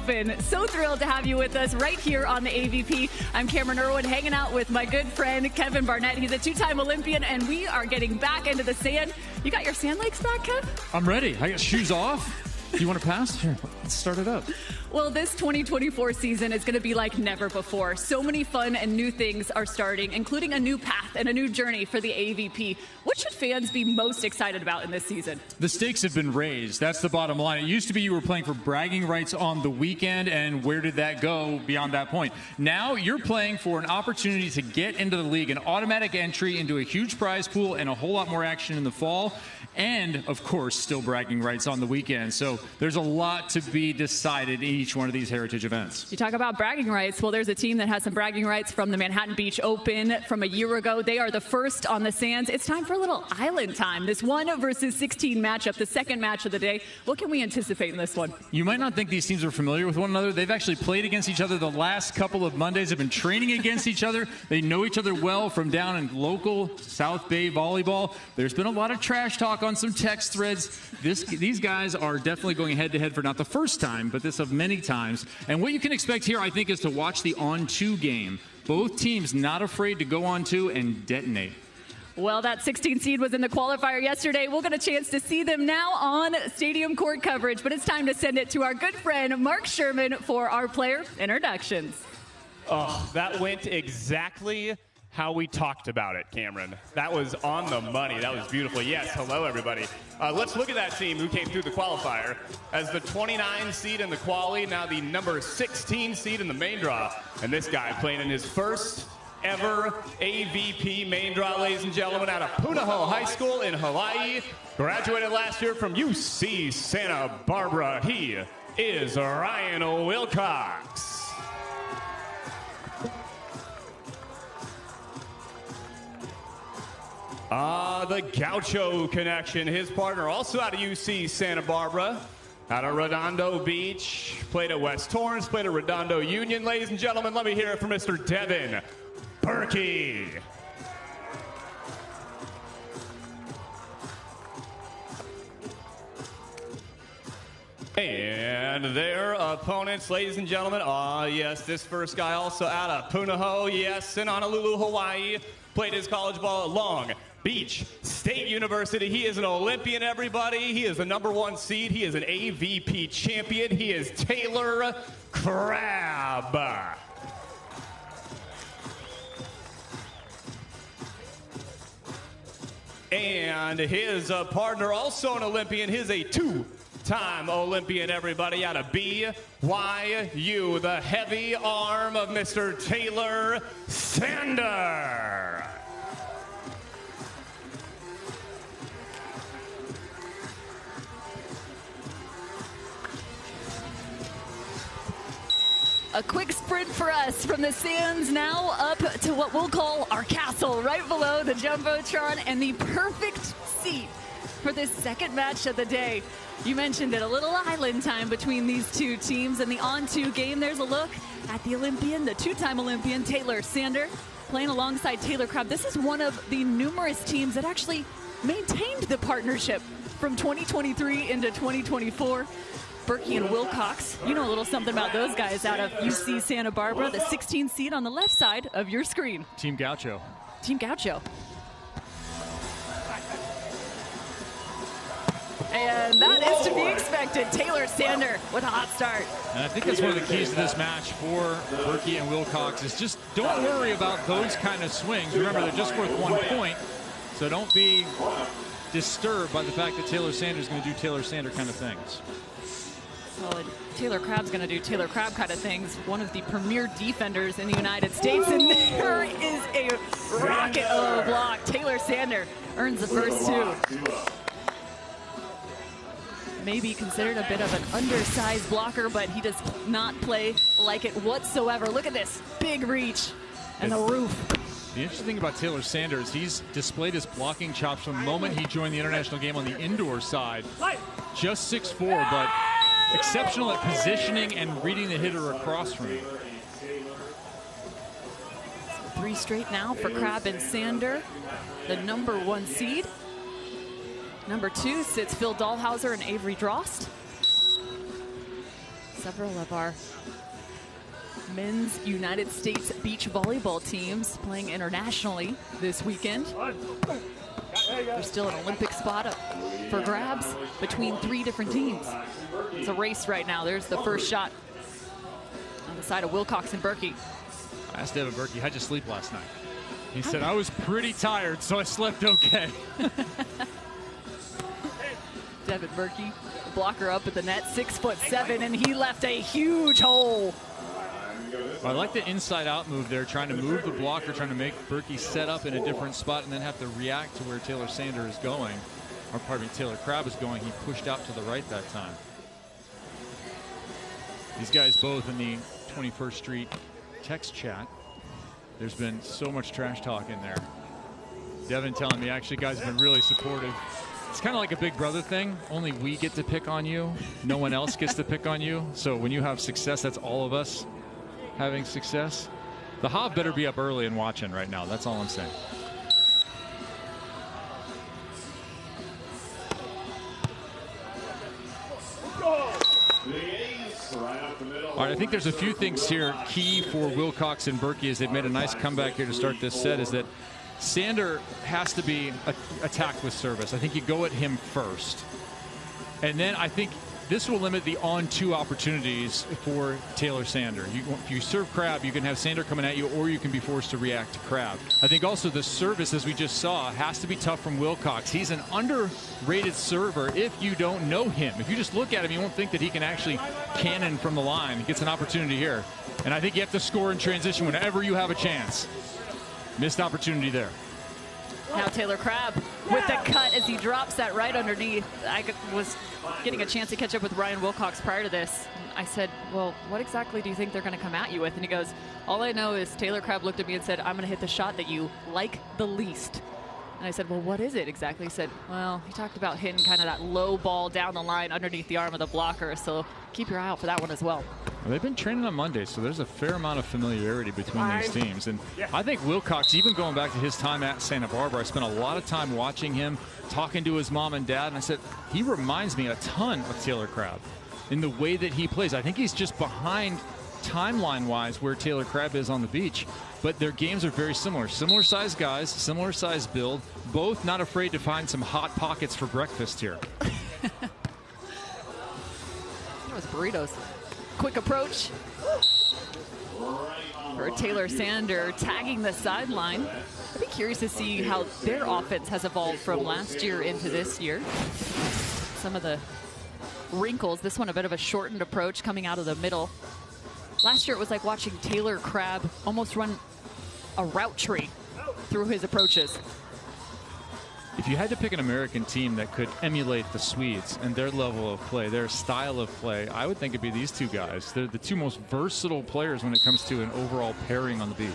Open. So thrilled to have you with us right here on the AVP. I'm Cameron Irwin, hanging out with my good friend Kevin Barnett. He's a two-time Olympian, and we are getting back into the sand. You got your sand legs back, Kev? I'm ready. I got shoes off. Do you want to pass? Here, let's start it up. Well, this 2024 season is going to be like never before. So many fun and new things are starting, including a new path and a new journey for the AVP. What should fans be most excited about in this season? The stakes have been raised. That's the bottom line. It used to be you were playing for bragging rights on the weekend, and where did that go beyond that point? Now you're playing for an opportunity to get into the league, an automatic entry into a huge prize pool, and a whole lot more action in the fall. And, of course, still bragging rights on the weekend. So there's a lot to be decided in each one of these heritage events. You talk about bragging rights. Well, there's a team that has some bragging rights from the Manhattan Beach Open from a year ago. They are the first on the sands. It's time for a little island time. This 1 versus 16 matchup, the second match of the day. What can we anticipate in this one? You might not think these teams are familiar with one another. They've actually played against each other the last couple of Mondays. They've been training against each other. They know each other well from down in local South Bay volleyball. There's been a lot of trash talk on some text threads. These guys are definitely going head-to-head for not the first time, but this of many times. And what you can expect here, I think, is to watch the on-2 game. Both teams not afraid to go on-2 and detonate. Well, that 16 seed was in the qualifier yesterday. We'll get a chance to see them now on stadium court coverage, but it's time to send it to our good friend Mark Sherman for our player introductions. Oh, that went exactly how we talked about it, Cameron. That was on the money. That was beautiful. Yes, hello, everybody. Let's look at that team who came through the qualifier as the 29 seed in the quali, now the number 16 seed in the main draw. And this guy playing in his first ever AVP main draw, ladies and gentlemen, out of Punahou High School in Hawaii. Graduated last year from UC Santa Barbara. He is Ryan Wilcox. The Gaucho connection. His partner also out of UC Santa Barbara, out of Redondo Beach. Played at West Torrance, played at Redondo Union. Ladies and gentlemen, let me hear it from Mr. Devin Burki. And their opponents, ladies and gentlemen. Yes, this first guy also out of Punahou, yes, in Honolulu, Hawaii. Played his college ball at Long Beach State University. He is an Olympian, everybody. He is the #1 seed. He is an AVP champion. He is Ta.Crabb. And his partner, also an Olympian. He's a two-time Olympian, everybody, out of BYU, the heavy arm of Mr. Taylor Sander. A quick sprint for us from the sands now up to what we'll call our castle, right below the Jumbotron, and the perfect seat for this second match of the day. You mentioned it, a little island time between these two teams. In the on-2 game, there's a look at the Olympian, the two-time Olympian, Taylor Sander, playing alongside Ta.Crabb. This is one of the numerous teams that actually maintained the partnership from 2023 into 2024. Burki and Wilcox, you know a little something about those guys out of UC Santa Barbara, the 16th seed on the left side of your screen. Team Gaucho. Team Gaucho. And that is to be expected. Taylor Sander with a hot start. And I think that's one of the keys to this match for Burki and Wilcox is just don't worry about those kind of swings. Remember, they're just worth 1 point, so don't be disturbed by the fact that Taylor Sander is going to do Taylor Sander kind of things. Well, Ta.Crabb's going to do Ta.Crabb kind of things. One of the premier defenders in the United States, and there is a rocket of a block. Taylor Sander earns the first two. Maybe considered a bit of an undersized blocker, but he does not play like it whatsoever. Look at this big reach and the roof. The interesting thing about Taylor Sander is he's displayed his blocking chops from the moment he joined the international game on the indoor side. Just 6'4", but exceptional at positioning and reading the hitter across from him. So 3 straight now for Crabb and Sander, the #1 seed. #2 sits Phil Dahlhauser and Avery Drost. several of our men's United States beach volleyball teams playing internationally this weekend. There's still an Olympic spot up for grabs between 3 different teams. It's a race right now. There's the first shot on the side of Wilcox and Burki. I asked Devin Burki, how'd you sleep last night? He said, I was pretty tired, so I slept okay. Devin Burki, blocker up at the net, 6'7", and he left a huge hole. I like the inside-out move there, trying to move the blocker, trying to make Burki set up in a different spot and then have to react to where Taylor Sander is going. Or pardon me, Taylor Crabb is going. He pushed out to the right that time. These guys both in the 21st Street text chat. There's been so much trash talk in there. Devin telling me, actually, guys have been really supportive. It's kind of like a big brother thing. Only we get to pick on you. No one else gets to pick on you. So when you have success, that's all of us having success. The Hob better be up early and watching right now. That's all I'm saying. All right, I think there's a few things here key for Wilcox and Burki as they've made a nice comeback here to start this set, is that Sander has to be attacked with service. I think you go at him first. And then I think this will limit the on-2 opportunities for Taylor Sander. If you serve Crabb, you can have Sander coming at you, or you can be forced to react to Crabb. I think also the service, as we just saw, has to be tough from Wilcox. He's an underrated server if you don't know him. If you just look at him, you won't think that he can actually cannon from the line. He gets an opportunity here. And I think you have to score in transition whenever you have a chance. Missed opportunity there. Now Taylor Crabb with the cut as he drops that right underneath. I was getting a chance to catch up with Ryan Wilcox prior to this. I said, well, what exactly do you think they're going to come at you with? And he goes, all I know is Taylor Crabb looked at me and said, I'm going to hit the shot that you like the least. And I said, well, what is it exactly? He said, well, he talked about hitting kind of that low ball down the line underneath the arm of the blocker. So keep your eye out for that one as well. Well, they've been training on Monday, so there's a fair amount of familiarity between these teams. And I think Wilcox, even going back to his time at Santa Barbara, I spent a lot of time watching him, talking to his mom and dad, and I said, he reminds me a ton of Taylor Crabb in the way that he plays. I think he's just behind timeline-wise where Taylor Crabb is on the beach, but their games are very similar. Similar-sized guys, similar-sized build, both not afraid to find some hot pockets for breakfast here. That was burritos. Quick approach for Taylor Sander, tagging the sideline. I'd be curious to see how their offense has evolved from last year into this year. Some of the wrinkles. This one a bit of a shortened approach coming out of the middle. Last year it was like watching Taylor Crabb almost run a route tree through his approaches. If you had to pick an American team that could emulate the Swedes and their level of play, their style of play, I would think it'd be these two guys. They're the two most versatile players when it comes to an overall pairing on the beach.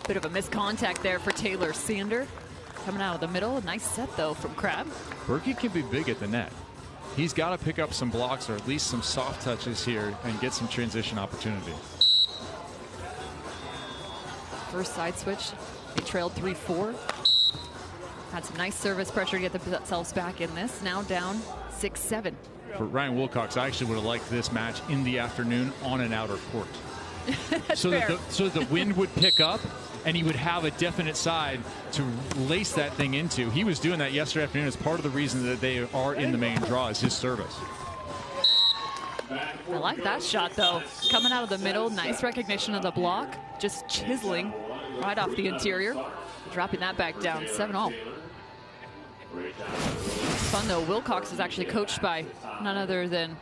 Bit of a miscontact there for Taylor Sander. Coming out of the middle. Nice set, though, from Crabb. Burki can be big at the net. He's got to pick up some blocks or at least some soft touches here and get some transition opportunity. First side switch. They trailed 3-4. Had some nice service pressure to get themselves back in this. Now down 6-7. For Ryan Wilcox, I actually would have liked this match in the afternoon on an outer court. so that the wind would pick up and he would have a definite side to lace that thing into. He was doing that yesterday afternoon as part of the reason that they are in the main draw is his service. I like that shot, though. Coming out of the middle, nice recognition of the block. Just chiseling right off the interior. Dropping that back down, 7-all. Fun, though. Wilcox is actually coached by none other than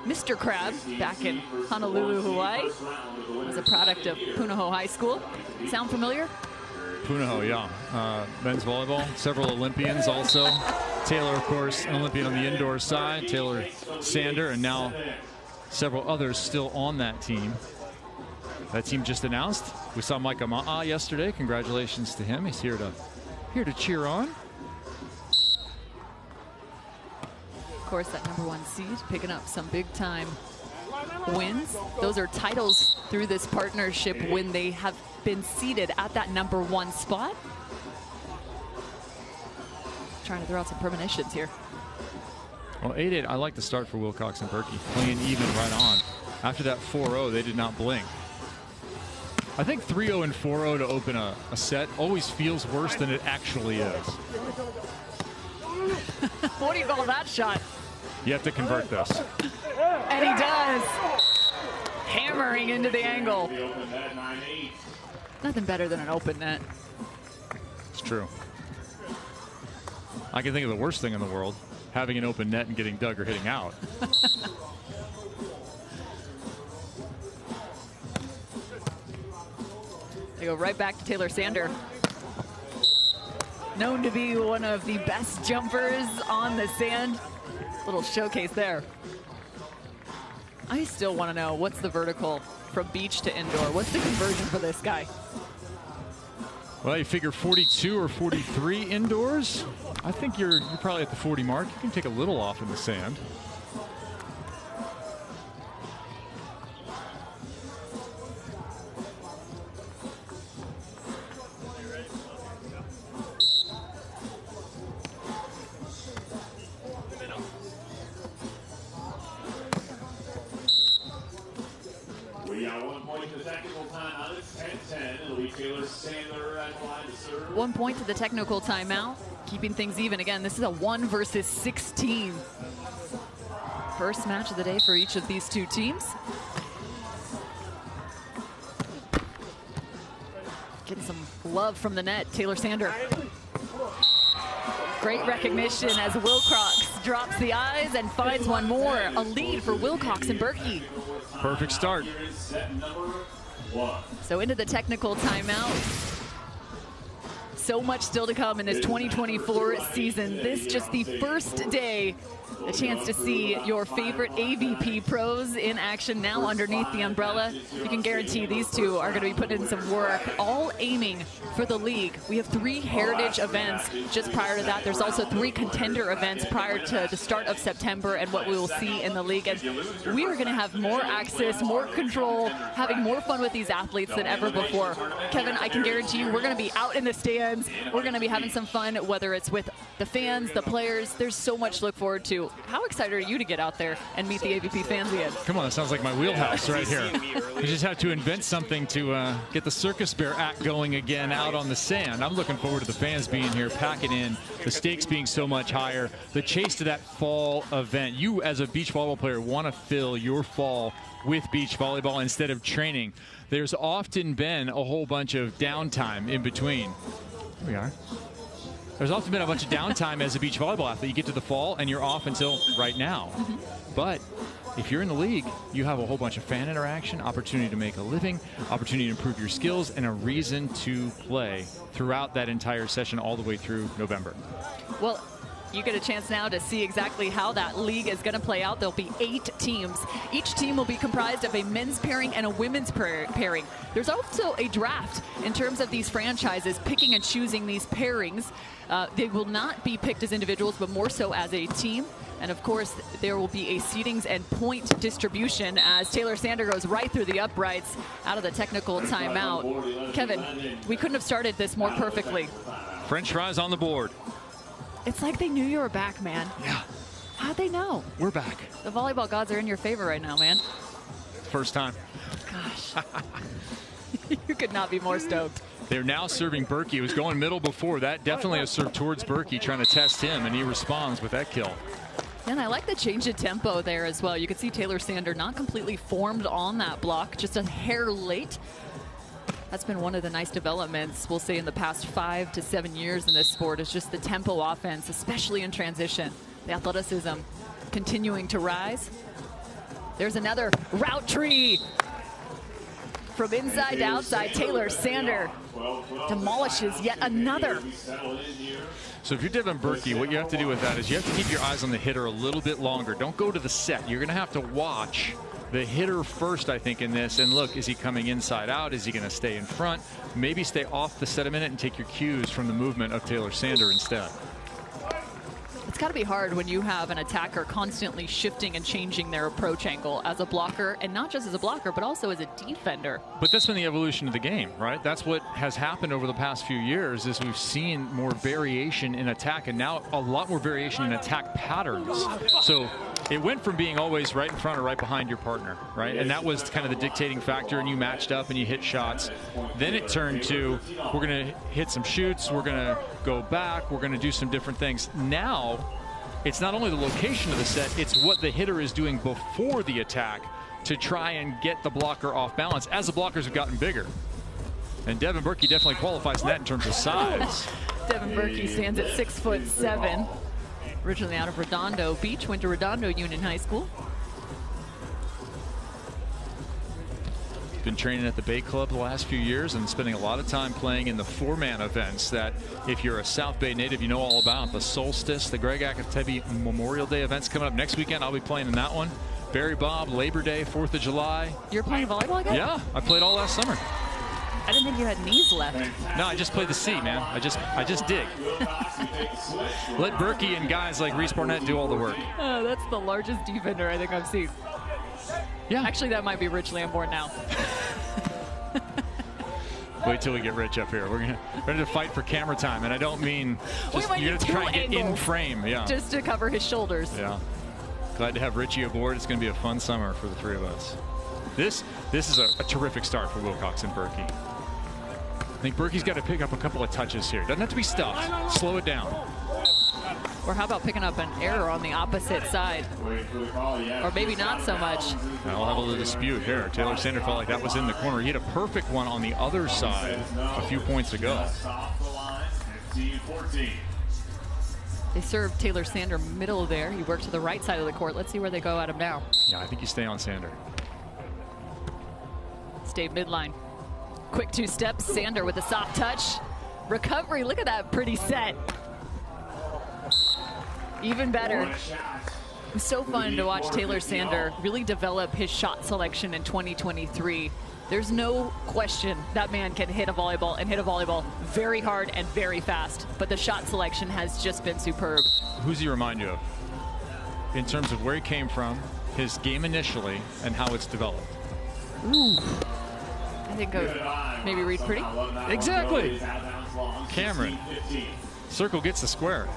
Mr. Crabb back in Honolulu, Hawaii. As a product of Punahou High School. Sound familiar? Punahou, yeah. Men's volleyball, several Olympians also. Taylor, of course, an Olympian on the indoor side. Taylor Sander, and now several others still on that team. That team just announced. We saw Micah Ma'a yesterday. Congratulations to him. He's here to cheer on. Of course, that #1 seed picking up some big-time wins. Those are titles through this partnership when they have been seated at that #1 spot. trying to throw out some premonitions here. Well, 8-8, I like the start for Wilcox and Burki, playing even right on. After that 4-0, they did not blink. I think 3-0 and 4-0 to open a set always feels worse than it actually is. What do you call that shot? You have to convert this. And he does. Hammering into the angle. Nothing better than an open net. It's true. I can think of the worst thing in the world, having an open net and getting dug or hitting out. They go right back to Taylor Sander. Known to be one of the best jumpers on the sand. Little showcase there. I still want to know, what's the vertical from beach to indoor? What's the conversion for this guy? Well, you figure 42 or 43 indoors. I think you're probably at the 40 mark. You can take a little off in the sand. We got 1 point to the technical timeout. It's 10-10. It'll be Taylor Sander at the line to serve. 1 point to the technical timeout, keeping things even. Again, this is a 1 versus 16. First match of the day for each of these two teams. Getting some love from the net, Taylor Sander. Great recognition as Wilcox drops the eyes and finds one more. A lead for Wilcox and Burki. Perfect start. So into the technical timeout. So much still to come in this 2024 season. This just the first day, a chance to see your favorite AVP pros in action now underneath the umbrella. You can guarantee these two are going to be putting in some work, all aiming for the league. We have 3 heritage events just prior to that. There's also 3 contender events prior to the start of September and what we will see in the league. And we are going to have more access, more control, having more fun with these athletes than ever before. Kevin, I can guarantee you we're going to be out in the stands. We're going to be having some fun, whether it's with the fans, the players. There's so much to look forward to. How excited are you to get out there and meet the AVP fans again? Come on, that sounds like my wheelhouse right here. You just have to invent something to get the Circus Bear act going again out on the sand. I'm looking forward to the fans being here, packing in, the stakes being so much higher, the chase to that fall event. You, as a beach volleyball player, want to fill your fall with beach volleyball instead of training. There's often been a whole bunch of downtime in between. Here we are. There's often been a bunch of downtime as a beach volleyball athlete. You get to the fall and you're off until right now. But if you're in the league, you have a whole bunch of fan interaction, opportunity to make a living, opportunity to improve your skills, and a reason to play throughout that entire session all the way through November. Well, you get a chance now to see exactly how that league is going to play out. There'll be 8 teams. Each team will be comprised of a men's pairing and a women's pairing. There's also a draft in terms of these franchises picking and choosing these pairings. They will not be picked as individuals, but more so as a team. And of course, there will be a seedings and point distribution as Taylor Sander goes right through the uprights out of the technical timeout. Kevin, we couldn't have started this more perfectly. French fries on the board. It's like they knew you were back, man. Yeah. How'd they know? We're back. The volleyball gods are in your favor right now, man. First time. Gosh. You could not be more stoked. They're now serving Burki. It was going middle before. That definitely a serve towards Burki, trying to test him, and he responds with that kill. And I like the change of tempo there as well. You can see Taylor Sander not completely formed on that block, just a hair late. That's been one of the nice developments, we'll say, in the past 5 to 7 years in this sport, is just the tempo offense, especially in transition. The athleticism continuing to rise. There's another route tree. From inside to outside, Taylor Sander demolishes yet another. So if you're Devin Burki, what you have to do with that is you have to keep your eyes on the hitter a little bit longer. Don't go to the set. You're going to have to watch the hitter first, I think, in this. And look, is he coming inside out? Is he going to stay in front? Maybe stay off the set a minute and take your cues from the movement of Taylor Sander instead. It's got to be hard when you have an attacker constantly shifting and changing their approach angle as a blocker, and not just as a blocker, but also as a defender. But that's been the evolution of the game, right? That's what has happened over the past few years is we've seen more variation in attack, and now a lot more variation in attack patterns. So it went from being always right in front or right behind your partner, right? And that was kind of the dictating factor, and you matched up and you hit shots. Then it turned to, we're going to hit some shoots, we're going to go back, we're going to do some different things. Now, it's not only the location of the set, it's what the hitter is doing before the attack to try and get the blocker off balance as the blockers have gotten bigger. And Devin Burki definitely qualifies in that in terms of size. Devin Burki stands at 6'7", originally out of Redondo Beach, went to Redondo Union High School. Been training at the Bay Club the last few years and spending a lot of time playing in the four-man events that, if you're a South Bay native, you know all about. The Solstice, the Greg Akatebi Memorial Day events coming up next weekend. I'll be playing in that one. Barry Bob, Labor Day, 4th of July. You're playing volleyball again? Yeah, I played all last summer. I didn't think you had knees left. No, I just played the C, man. I just dig. Let Burki and guys like Reese Barnett do all the work. Oh, that's the largest defender I think I've seen. Yeah. Actually, that might be Rich Lamborn now. Wait till we get Rich up here. We're gonna fight for camera time, and I don't mean just you're gonna try and get in frame. Yeah. Just to cover his shoulders. Yeah. Glad to have Richie aboard. It's gonna be a fun summer for the three of us. This is a terrific start for Wilcox and Burki. I think Burki's got to pick up a couple of touches here. Doesn't have to be stuffed. Slow it down. Or how about picking up an error on the opposite side? Or maybe not so much. I'll have a little dispute here. Taylor Sander felt like that was in the corner. He had a perfect one on the other side a few points ago. They served Taylor Sander middle there. He worked to the right side of the court. Let's see where they go at him now. Yeah, I think you stay on Sander. Stay midline. Quick two steps. Sander with a soft touch. Recovery. Look at that pretty set. Even better. It was so fun to watch Taylor Sander really develop his shot selection in 2023. There's no question that man can hit a volleyball and hit a volleyball very hard and very fast. But the shot selection has just been superb. Who's he remind you of in terms of where he came from, his game initially, and how it's developed? Ooh. I think of maybe Reed Pretty. Exactly. Cameron. Circle gets the square.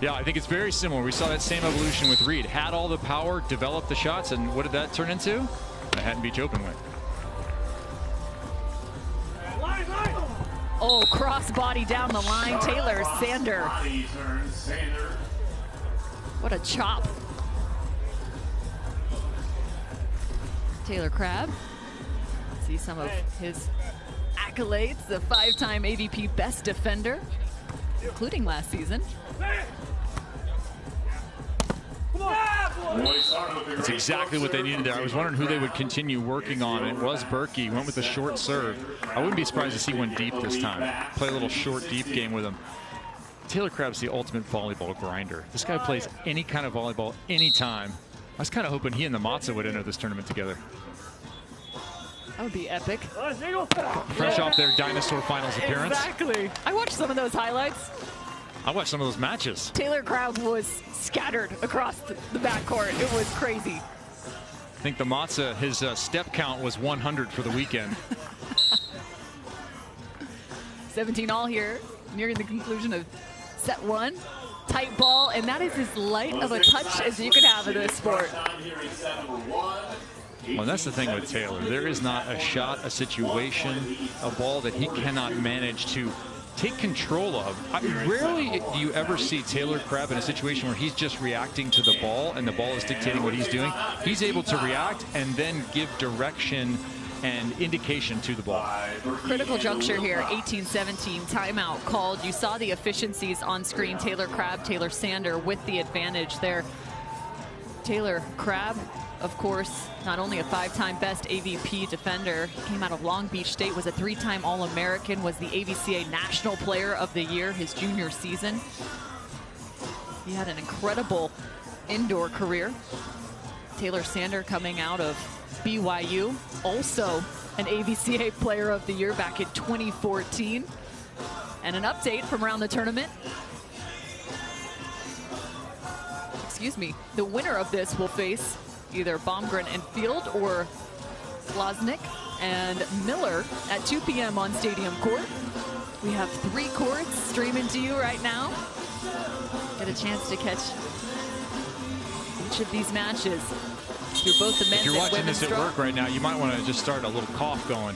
Yeah, I think it's very similar. We saw that same evolution with Reed. Had all the power, developed the shots, and what did that turn into? The Hatton Beach Open win. Oh, cross body down the line. Taylor Sander. What a chop. Ta.Crabb. See some of his accolades. The 5-time AVP best defender, including last season. That's exactly what they needed there. I was wondering who they would continue working on. It was Burki. Went with the short serve. I wouldn't be surprised to see one deep this time. Play a little short, deep game with him. Ta.Crabb's the ultimate volleyball grinder. This guy plays any kind of volleyball, anytime. I was kind of hoping he and the Matza would enter this tournament together. That would be epic. Fresh off their Dinosaur Finals appearance. Exactly. I watched some of those highlights. I watched some of those matches. Ta.Crabb was scattered across the backcourt. It was crazy. I think the Matza, his step count was 100 for the weekend. 17 all here, nearing the conclusion of set one. Tight ball, and that is as light of a touch as you can have in this sport. Well, that's the thing with Taylor. There is not a shot, a situation, a ball that he cannot manage to take control of. Rarely do you ever see Ta.Crabb in a situation where he's just reacting to the ball and the ball is dictating what he's doing. He's able to react and then give direction and indication to the ball. Critical juncture here, 18-17, timeout called. You saw the efficiencies on screen. Ta.Crabb, Taylor Sander with the advantage there. Ta.Crabb, of course, not only a 5-time best AVP defender, he came out of Long Beach State, was a 3-time All-American, was the AVCA National Player of the Year his junior season. He had an incredible indoor career. Taylor Sander coming out of BYU, also an AVCA Player of the Year back in 2014. And an update from around the tournament. excuse me, the winner of this will face either Baumgren and Field or Slosnick and Miller at 2 p.m. on Stadium Court. We have 3 courts streaming to you right now. Get a chance to catch each of these matches through both the men's and women's. If you're watching this at draw. work right now, you might want to just start a little cough going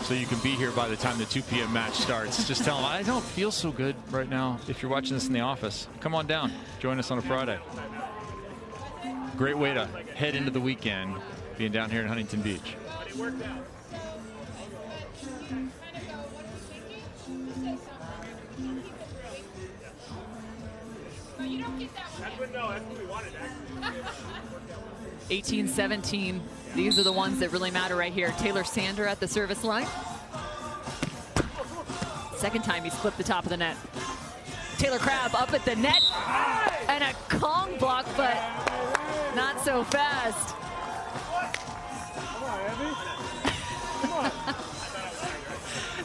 so you can be here by the time the 2 p.m. match starts. Just tell them, I don't feel so good right now. If you're watching this in the office, come on down. Join us on a Friday. Great way to head into the weekend being down here in Huntington Beach. That's what we wanted, actually. 18-17. These are the ones that really matter right here. Taylor Sander at the service line. Second time he's clipped the top of the net. Ta.Crabb up at the net. And a Kong block, but not so fast.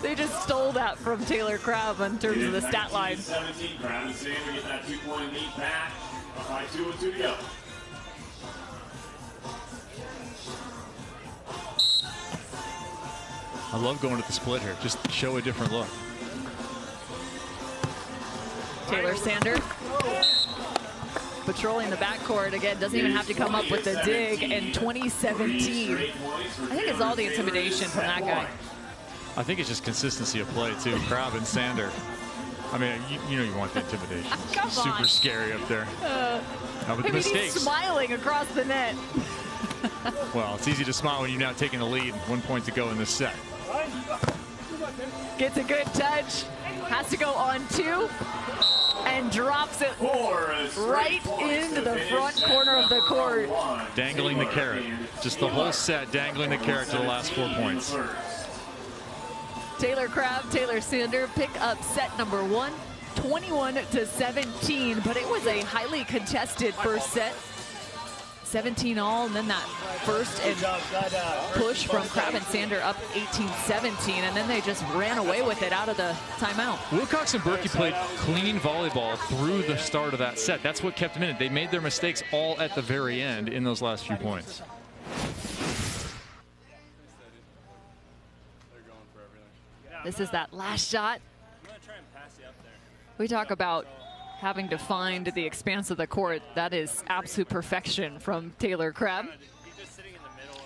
They just stole that from Ta.Crabb in terms of the stat line. 17, Crabb and Sander get that 2-point lead back. 5-2 with 2 to go. I love going to the split here. Just show a different look. Taylor Sander patrolling the backcourt again, doesn't even have to come up with the dig in 2017. I think it's all the intimidation from that guy. I think it's just consistency of play too. Crabb and Sander. I mean, you know you want the intimidation. Come Super on. scary up there. How about the mistakes? He's smiling across the net. Well, it's easy to smile when you're now taking the lead. 1 point to go in this set. Gets a good touch. Has to go on 2. And drops it right into the front corner of the court. Dangling the carrot. Just the whole set dangling the carrot to the last 4 points. Ta.Crabb, Taylor Sander pick up set number 1, 21-17, but it was a highly contested first set. 17 all, and then that first and push from Crabb and Sander up 18-17, and then they just ran away with it out of the timeout. Wilcox and Burki played clean volleyball through the start of that set. That's what kept them in it. They made their mistakes all at the very end in those last few points. This is that last shot. We talk about having to find the expanse of the court. That is absolute perfection from Ta.Crabb.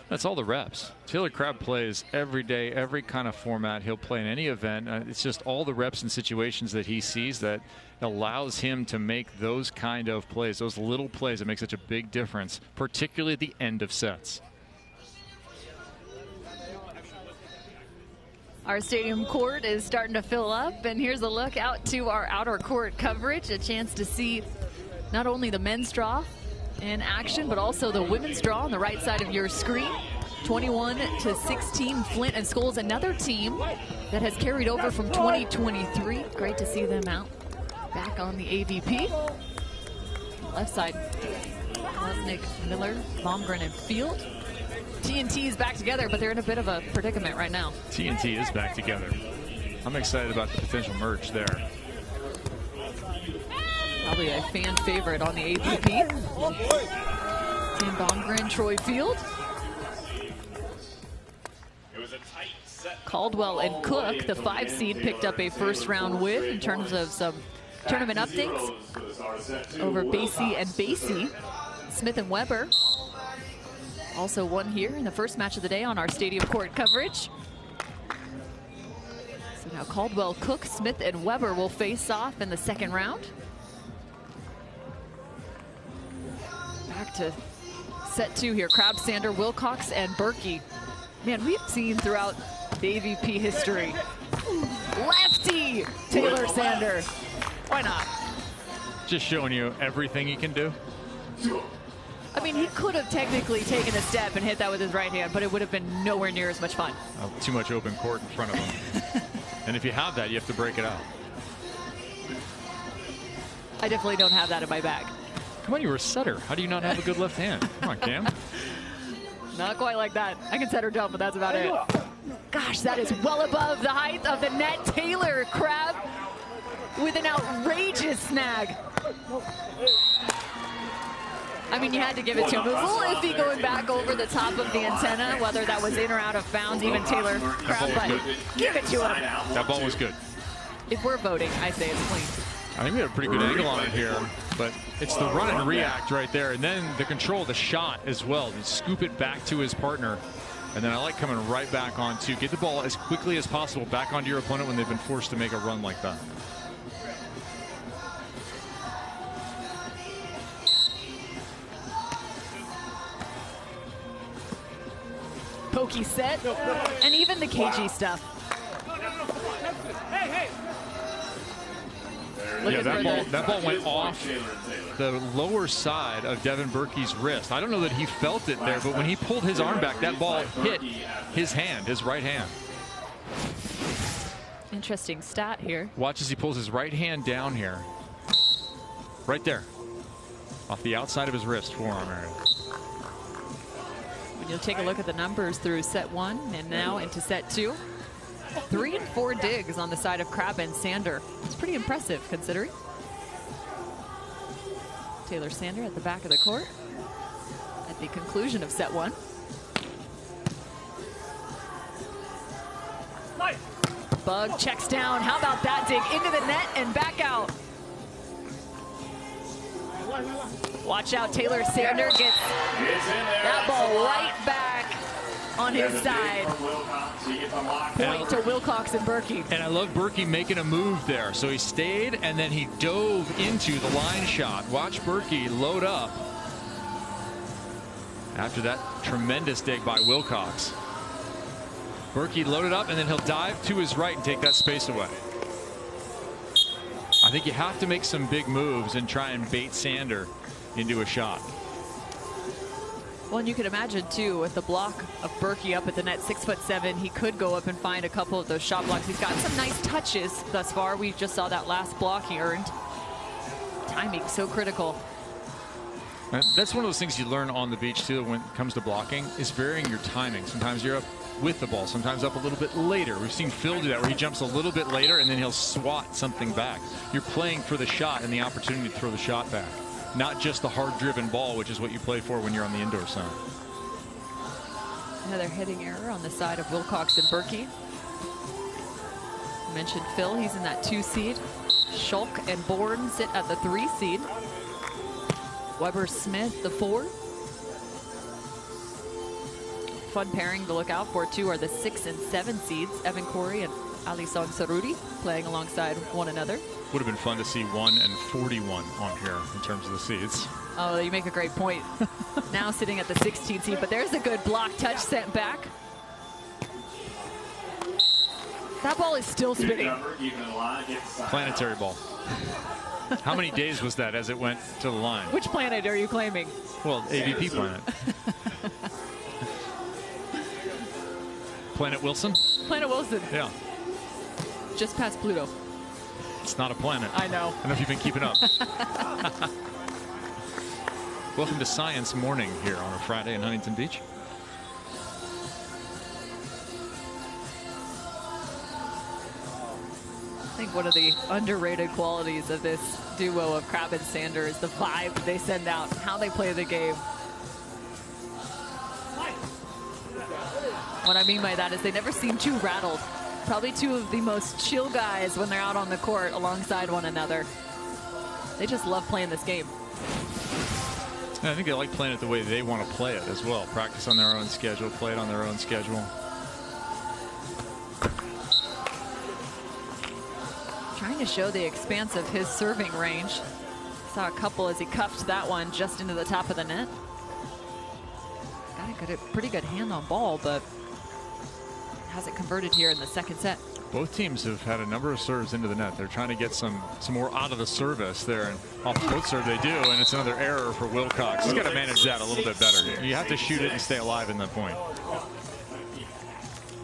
That's all the reps. Ta.Crabb plays every day, every kind of format. He'll play in any event. It's just all the reps and situations that he sees that allows him to make those kind of plays, those little plays that make such a big difference, particularly at the end of sets. Our stadium court is starting to fill up, and here's a look out to our outer court coverage. A chance to see not only the men's draw in action, but also the women's draw on the right side of your screen. 21-16, Flint and Scholes, another team that has carried over from 2023. Great to see them out back on the AVP. Left side, Lesnick, Miller, Baumgren, and Field. TNT is back together, but they're in a bit of a predicament right now. TNT is back together. I'm excited about the potential merge there. Probably a fan favorite on the AVP. Tim Baumgren, Troy Field. Caldwell and Cook, the 5 seed, picked up a first-round win in terms of some tournament updates over Basie and Basie. Smith and Weber also won here in the first match of the day on our stadium court coverage. So now Caldwell, Cook, Smith, and Weber will face off in the second round. Back to set 2 here. Crabb, Sander, Wilcox, and Burki. Man, we've seen throughout the AVP history. Lefty Taylor Sander. Why not? Just showing you everything he can do. I mean, he could have technically taken a step and hit that with his right hand, but it would have been nowhere near as much fun. Too much open court in front of him. And if you have that, you have to break it out. I definitely don't have that in my bag. Come on, you were a setter. How do you not have a good left hand? Come on, Cam. Not quite like that. I can set her jump, but that's about it. Gosh, that is well above the height of the net. Ta.Crabb with an outrageous snag. I mean, you had to give it to him. It was a little iffy going back over the top of the antenna, whether that was in or out of bounds, even Ta.Crabb, but give it to him. That ball was good. If we're voting, I say it's clean. I think we had a pretty good angle on it here, but it's the run and react right there, and then the control of the shot as well. And scoop it back to his partner, and then I like coming right back on to get the ball as quickly as possible back onto your opponent when they've been forced to make a run like that. Pokey set, and even the KG stuff. Yeah, that ball went off the lower side of Devin Burki's wrist. I don't know that he felt it there, but when he pulled his arm back, that ball hit his hand, his right hand. Interesting stat here. Watch as he pulls his right hand down here. Right there. Off the outside of his wrist, forearm area. When you'll take a look at the numbers through set 1 and now into set 2. 3 and 4 digs on the side of Crabb and Sander. It's pretty impressive considering. Taylor Sander at the back of the court at the conclusion of set 1. Bug checks down. How about that dig into the net and back out? Watch out, Taylor Sander gets that ball right back on his side. Point to Wilcox and Burki. And I love Burki making a move there. So he stayed and then he dove into the line shot. Watch Burki load up after that tremendous dig by Wilcox. Burki loaded up and then he'll dive to his right and take that space away. I think you have to make some big moves and try and bait Sander into a shot. Well, and you can imagine too, with the block of Burki up at the net, 6'7", he could go up and find a couple of those shot blocks. He's gotten some nice touches thus far. We just saw that last block he earned. Timing so critical. That's one of those things you learn on the beach too when it comes to blocking, is varying your timing. Sometimes you're up with the ball, sometimes up a little bit later. We've seen Phil do that where he jumps a little bit later and then he'll swat something back. You're playing for the shot and the opportunity to throw the shot back, not just the hard driven ball, which is what you play for when you're on the indoor side. Another hitting error on the side of Wilcox and Burki. I mentioned Phil, he's in that 2 seed. Schulk and Bourne sit at the 3 seed. Weber Smith, the 4. Fun pairing to look out for too are the 6 and 7 seeds. Evan Corey and Alisson Sarudi playing alongside one another. Would have been fun to see 1 and 41 on here in terms of the seeds. Oh, you make a great point. Now sitting at the 16th seed, but there's a good block touch sent back. That ball is still spinning. Planetary ball. How many days was that as it went to the line? Which planet are you claiming? Well, AVP planet. Planet Wilson? Planet Wilson. Yeah. Just past Pluto. It's not a planet. I know. I don't know if you've been keeping up. Welcome to Science Morning here on a Friday in Huntington Beach. I think one of the underrated qualities of this duo of Crabb and Sander is the vibe they send out, how they play the game. What I mean by that is they never seem too rattled. Probably two of the most chill guys when they're out on the court alongside one another. They just love playing this game. And I think they like playing it the way they want to play it as well. Practice on their own schedule, play it on their own schedule. Trying to show the expanse of his serving range. Saw a couple as he cuffed that one just into the top of the net. Got a pretty good hand on ball, but hasn't converted here in the second set. Both teams have had a number of serves into the net. They're trying to get some more out of the service there, and off the foot serve they do, and it's another error for Wilcox. He's got to manage that a little bit better here. You have to shoot it and stay alive in that point.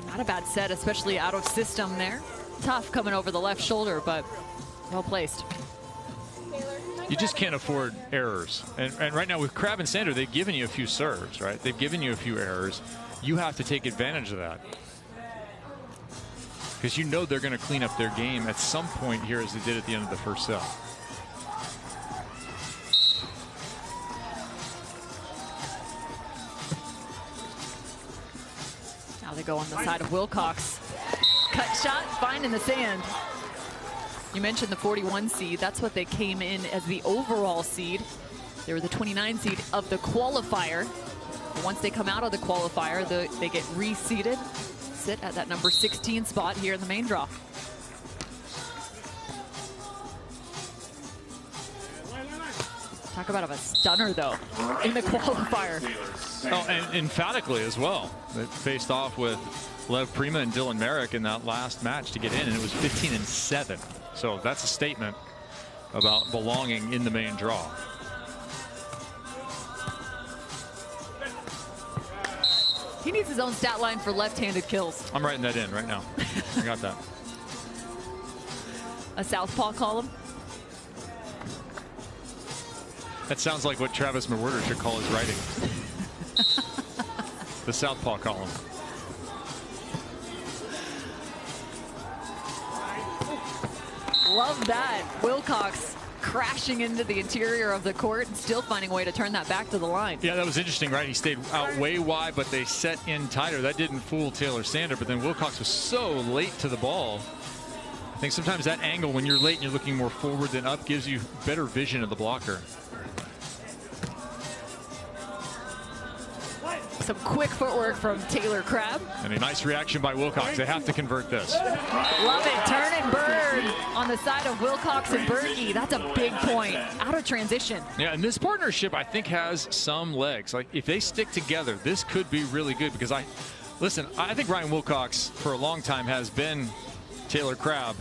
Not a bad set, especially out of system there. Tough coming over the left shoulder, but well placed. You just can't afford errors. And right now with Crabb and Sander, they've given you a few serves, right? They've given you a few errors. You have to take advantage of that, because you know they're going to clean up their game at some point here, as they did at the end of the first set. go on the side of Wilcox. Cut shot, fine in the sand. You mentioned the 41 seed. That's what they came in as the overall seed. They were the 29 seed of the qualifier. But once they come out of the qualifier, they get reseeded, sit at that number 16 spot here in the main draw. Talk about a stunner, though, in the qualifier. Oh, and emphatically as well. They faced off with Lev Prima and Dylan Merrick in that last match to get in, and it was 15-7. So that's a statement about belonging in the main draw. He needs his own stat line for left-handed kills. I'm writing that in right now. I got that. A southpaw column. That sounds like what Travis McWhirter should call his writing. The southpaw column. Love that. Wilcox crashing into the interior of the court and still finding a way to turn that back to the line. Yeah, that was interesting, right? He stayed out way wide, but they set in tighter. That didn't fool Taylor Sander, but then Wilcox was so late to the ball. I think sometimes that angle, when you're late and you're looking more forward than up, gives you better vision of the blocker. Some quick footwork from Ta.Crabb. And a nice reaction by Wilcox. They have to convert this. Love it. Turn and burn on the side of Wilcox and Burki. That's a big point. Out of transition. Yeah, and this partnership, I think, has some legs. Like, if they stick together, this could be really good because I think Ryan Wilcox for a long time has been Ta.Crabb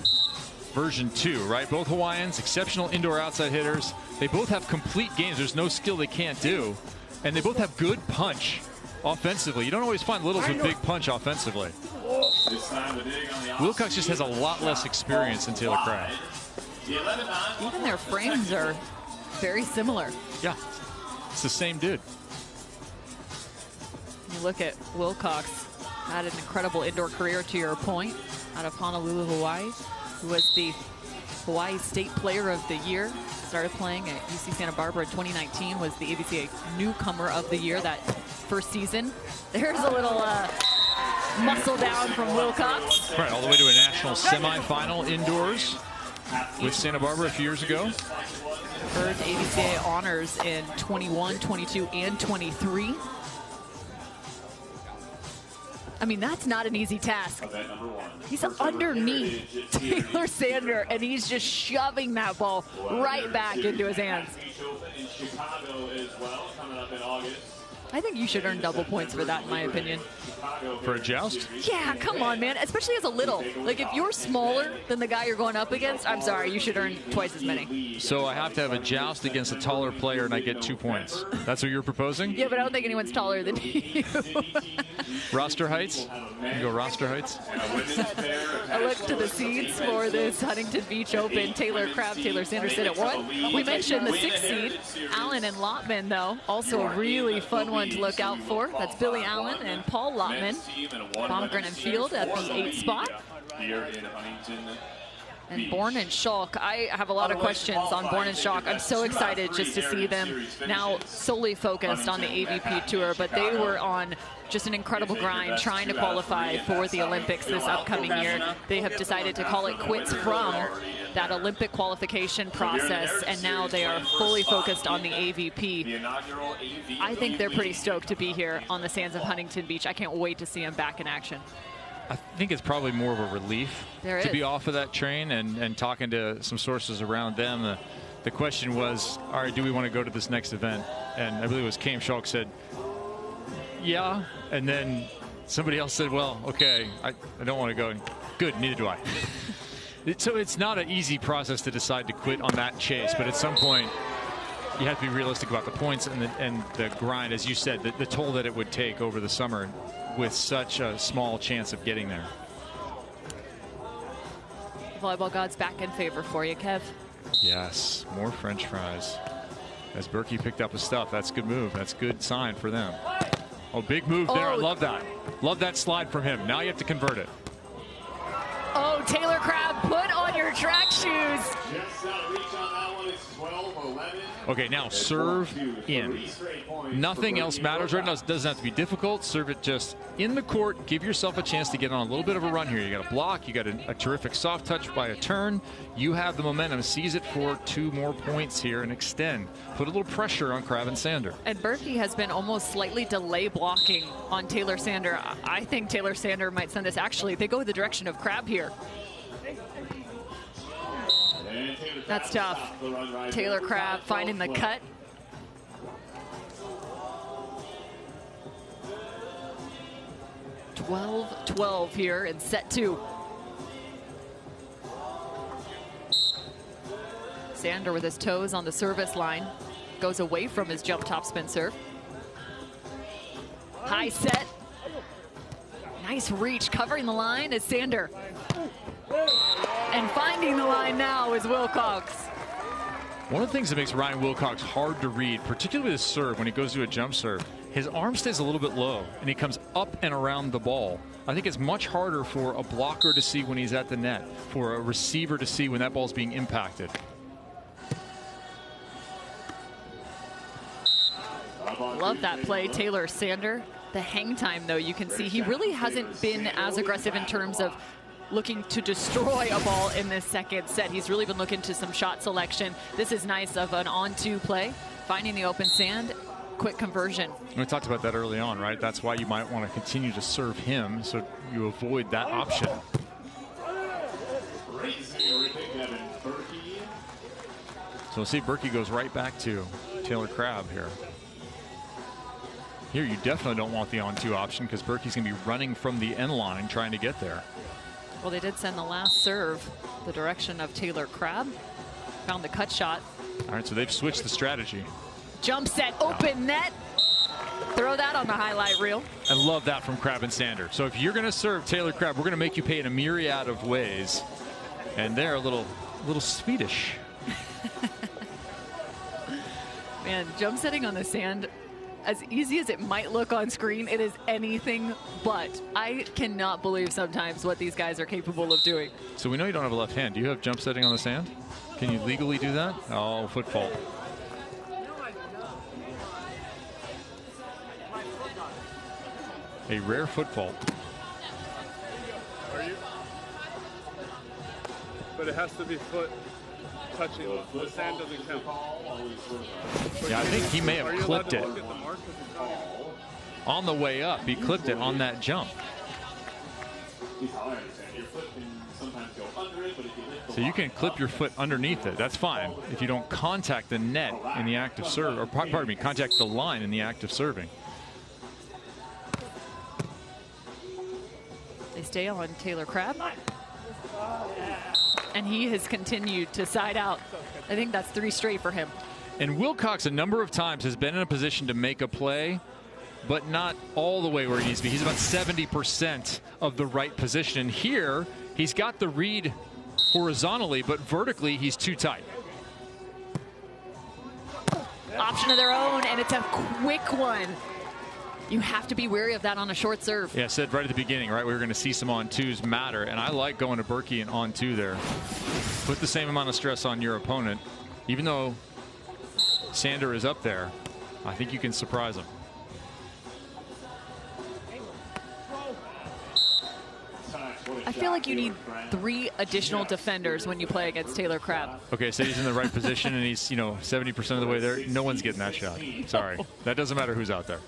version 2, right? Both Hawaiians, exceptional indoor outside hitters. They both have complete games. There's no skill they can't do. And they both have good punch offensively. You don't always find littles with big punch offensively. Wilcox just has a lot less experience than Ta.Crabb. Even their frames are very similar. Yeah, it's the same dude. You look at Wilcox, had an incredible indoor career, to your point, out of Honolulu, Hawaii, who was the Hawaii State Player of the Year. Started playing at UC Santa Barbara in 2019, was the AVCA Newcomer of the Year that first season. There's a little muscle down from Wilcox. Right, all the way to a national semifinal indoors with Santa Barbara a few years ago. Earned AVCA honors in 21, 22, and 23. I mean, that's not an easy task. He's underneath Taylor Sander, and he's just shoving that ball right back into his hands. I think you should earn double points for that, in my opinion. For a joust? Yeah, come on, man. Especially as a little. Like, if you're smaller than the guy you're going up against, I'm sorry, you should earn twice as many. So I have to have a joust against a taller player, and I get 2 points. That's what you're proposing? Yeah, but I don't think anyone's taller than you. Roster heights? You go roster heights? I look to the seeds for this Huntington Beach Open. Ta.Crabb, Taylor Sander sit at 1. We mentioned the 6th seed, Allen and Lottman, though. Also a really fun one to look out for. That's Billy Allen and Paul Lottman. Baumgren and Field at the 8th spot. And Born and Schalk. I have a lot of questions on Born and Schalk. I'm so excited just to see them now solely focused on the AVP Tour, but they were on just an incredible grind trying to qualify for the Olympics this upcoming year. They have decided to call it quits from that Olympic qualification process, and now they are fully focused on the AVP. I think they're pretty stoked to be here on the sands of Huntington Beach. I can't wait to see them back in action. I think it's probably more of a relief to be off of that train, and talking to some sources around them. The question was, all right, do we want to go to this next event? And I believe it was Cam Schalk said, yeah. And then somebody else said, well, okay, I don't want to go. And good, neither do I. So it's not an easy process to decide to quit on that chase, but at some point you have to be realistic about the points and the grind, as you said, the toll that it would take over the summer with such a small chance of getting there. Volleyball gods back in favor for you, Kev. Yes, more French fries. As Burki picked up his stuff, that's a good move. That's a good sign for them. Oh, big move there. I love that. Love that slide from him. Now you have to convert it. Oh, Ta.Crabb, put on your track shoes. Okay, now serve in. Nothing else matters right now. It doesn't have to be difficult. Serve it just in the court. Give yourself a chance to get on a little bit of a run here. You got a block. You got a terrific soft touch by a turn. You have the momentum. Seize it for 2 more points here and extend. Put a little pressure on Crabb and Sander. And Burki has been almost slightly delay blocking on Taylor Sander. I think Taylor Sander might send this. Actually, they go the direction of Crabb here. That's tough. Taylor Crabb finding the cut. (12-12) here in set 2. Sander with his toes on the service line. Goes away from his jump topspin serve. High set. Nice reach, covering the line is Sander. And finding the line now is Wilcox. One of the things that makes Ryan Wilcox hard to read, particularly his serve when he goes to a jump serve, his arm stays a little bit low and he comes up and around the ball. I think it's much harder for a blocker to see when he's at the net, for a receiver to see when that ball's being impacted. Love that play, Taylor Sander. The hang time, though, you can see he really hasn't been as aggressive in terms of looking to destroy a ball in this second set. He's really been looking to some shot selection. This is nice of an on-2 play, finding the open sand, quick conversion. We talked about that early on, right? That's why you might want to continue to serve him so you avoid that option. So we'll see Burki goes right back to Taylor Crabb here. Here you definitely don't want the on-2 option because Burki's going to be running from the end line trying to get there. Well, they did send the last serve the direction of Taylor Crabb. Found the cut shot. All right, so they've switched the strategy. Jump set, open net. Throw that on the highlight reel. I love that from Crabb and Sander. So if you're going to serve Taylor Crabb, we're going to make you pay in a myriad of ways. And they're a little Swedish. Man, jump setting on the sand, as easy as it might look on screen, it is anything but. I cannot believe sometimes what these guys are capable of doing. So we know you don't have a left hand. Do you have jump setting on the sand? Can you legally do that? Oh, foot fault. A rare foot fault. Are you? But it has to be foot touching. The sand doesn't count. Yeah, I think he may have clipped it. On the way up, he clipped it on that jump. So you can clip your foot underneath it. That's fine if you don't contact the net in the act of serve, or pardon me, contact the line in the act of serving. They stay on Taylor Crabb. And he has continued to side out. I think that's 3 straight for him. And Wilcox a number of times has been in a position to make a play, but not all the way where he needs to be. He's about 70% of the right position. And here, he's got the read horizontally, but vertically, he's too tight. Option of their own, and it's a quick one. You have to be wary of that on a short serve. Yeah, I said right at the beginning, right, we were going to see some on-2s matter, and I like going to Burki and on-2 there. Put the same amount of stress on your opponent. Even though Sander is up there, I think you can surprise him. I feel like you need 3 additional defenders when you play against Taylor Crabb. Okay, so he's in the right position, and he's, 70% of the way there. No one's getting that shot. Sorry. That doesn't matter who's out there.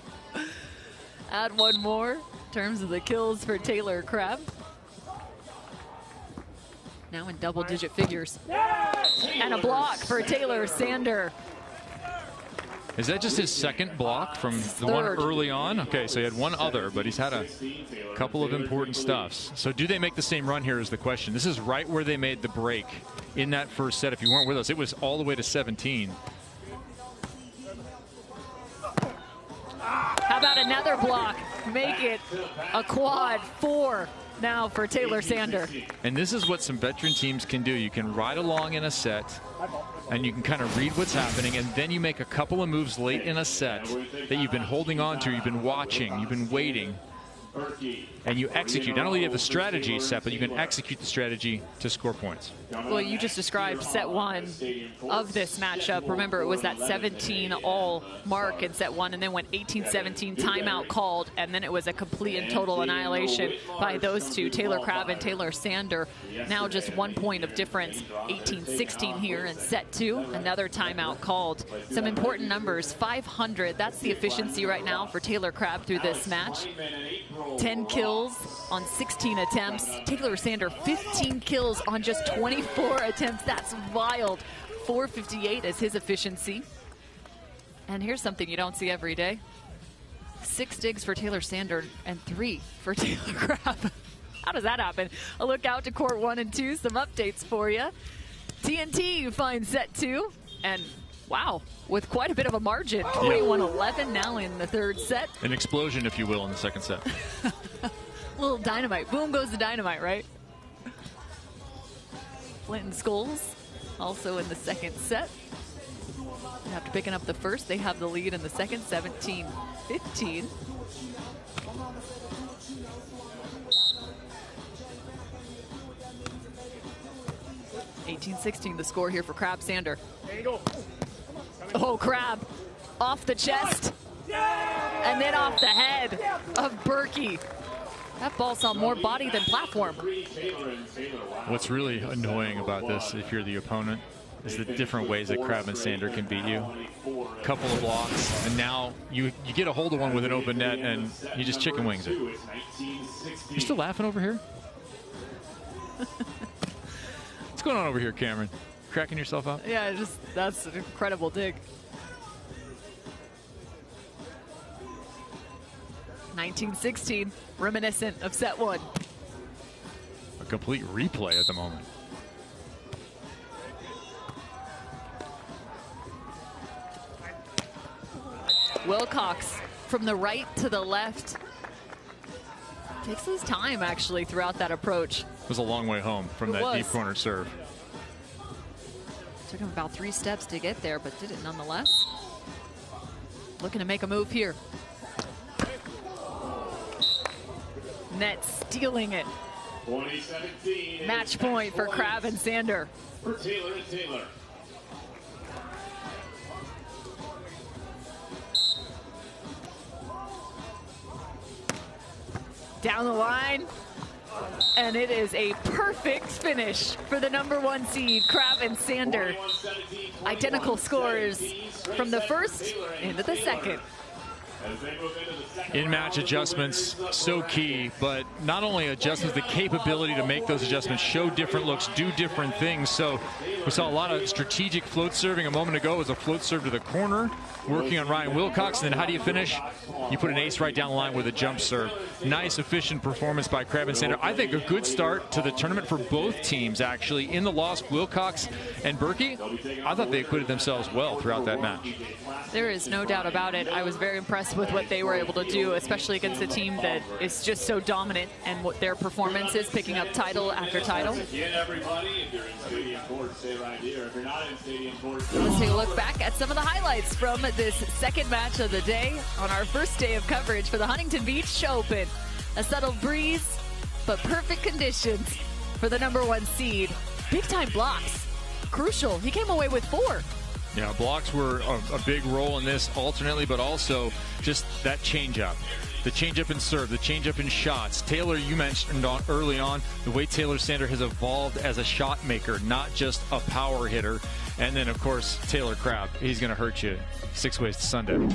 Add one more in terms of the kills for Taylor Crabb. Now in double-digit figures. And a block for Taylor Sander. Is that just his second block from the one early on? Okay, so he had one other, but he's had a couple of important stuffs. So do they make the same run here is the question. This is right where they made the break in that first set. If you weren't with us, it was all the way to 17. How about another block? Make it a quad 4 now for Taylor Sander. And this is what some veteran teams can do. You can ride along in a set, and you can kind of read what's happening, and then you make a couple of moves late in a set that you've been holding on to, you've been watching, you've been waiting, and you execute. Not only do you have the strategy set, but you can execute the strategy to score points. Well, you just described set one of this matchup. Remember, it was that 17-all mark in set one, and then went 18-17, timeout called, and then it was a complete and total annihilation by those two, Ta.Crabb and Taylor Sander. Now just 1 point of difference, 18-16 here in set two. Another timeout called. Some important numbers, 500. That's the efficiency right now for Ta.Crabb through this match. 10 kills on 16 attempts. Taylor Sander, 15 kills on just 24 attempts. That's wild. 458 is his efficiency. And here's something you don't see every day. 6 digs for Taylor Sander and 3 for Ta.Crabb. How does that happen? A look out to court 1 and 2. Some updates for you. TNT finds set 2. And wow, with quite a bit of a margin. 21-11 now in the third set. An explosion, if you will, in the second set. Little dynamite. Boom goes the dynamite, right? Flint and Scholes also in the second set. After picking up the first, they have the lead in the second, 17-15. 18-16 the score here for Crabb Sander. Oh, Crabb off the chest and then off the head of Burki. That ball saw more body than platform. What's really annoying about this, if you're the opponent, is the different ways that Crabb and Sander can beat you. A couple of blocks, and now you get a hold of one with an open net, and you just chicken wings it. You still laughing over here? What's going on over here, Cameron? Cracking yourself up? Yeah, that's an incredible dig. 19-16, reminiscent of set one. A complete replay at the moment. Wilcox from the right to the left. Takes his time, actually, throughout that approach. It was a long way home from that deep corner serve. Took him about 3 steps to get there, but did it nonetheless. Looking to make a move here. Net stealing it. 2017. Match point for Crabb and Sander. For Taylor and Taylor. Down the line. And it is a perfect finish for the #1 seed, Crabb and Sander. Identical scores from the first into the second. In-match adjustments, so key, but not only adjustments, the capability to make those adjustments, show different looks, do different things. So we saw a lot of strategic float serving a moment ago. It was a float serve to the corner, working on Ryan Wilcox, and then how do you finish? You put an ace right down the line with a jump serve. Nice, efficient performance by Crabb and Sander. I think a good start to the tournament for both teams, actually. In the loss, Wilcox and Burki, I thought they acquitted themselves well throughout that match. There is no doubt about it. I was very impressed with what they were able to do, especially against a team that is just so dominant, and what their performance is, picking up title after title. Let's take a look back at some of the highlights from this second match of the day on our first day of coverage for the Huntington Beach Open. A subtle breeze, but perfect conditions for the #1 seed. Big time blocks. Crucial. He came away with 4. Yeah, blocks were a big role in this alternately, but also just that changeup. The changeup in serve, the changeup in shots. Taylor, you mentioned early on, the way Taylor Sander has evolved as a shot maker, not just a power hitter. And then, of course, Ta.Crabb. He's going to hurt you 6 ways to Sunday.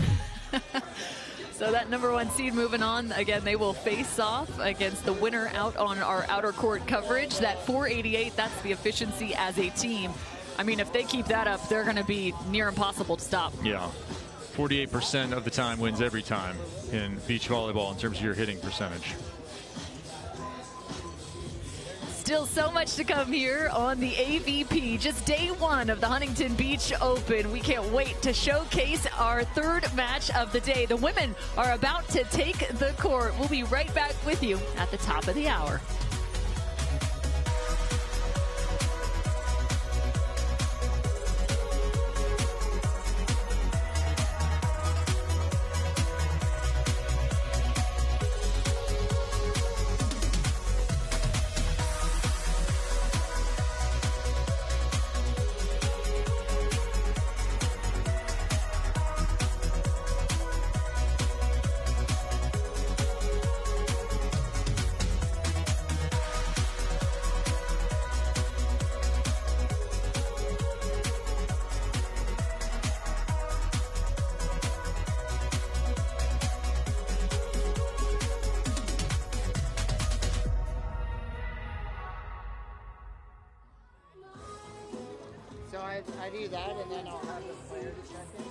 So that #1 seed moving on. Again, they will face off against the winner out on our outer court coverage. That 488, that's the efficiency as a team. I mean, if they keep that up, they're going to be near impossible to stop. Yeah. 48% of the time wins every time in beach volleyball in terms of your hitting percentage. Still so much to come here on the AVP. Just day 1 of the Huntington Beach Open. We can't wait to showcase our third match of the day. The women are about to take the court. We'll be right back with you at the top of the hour. So I do that, and then I'll have the player to check it.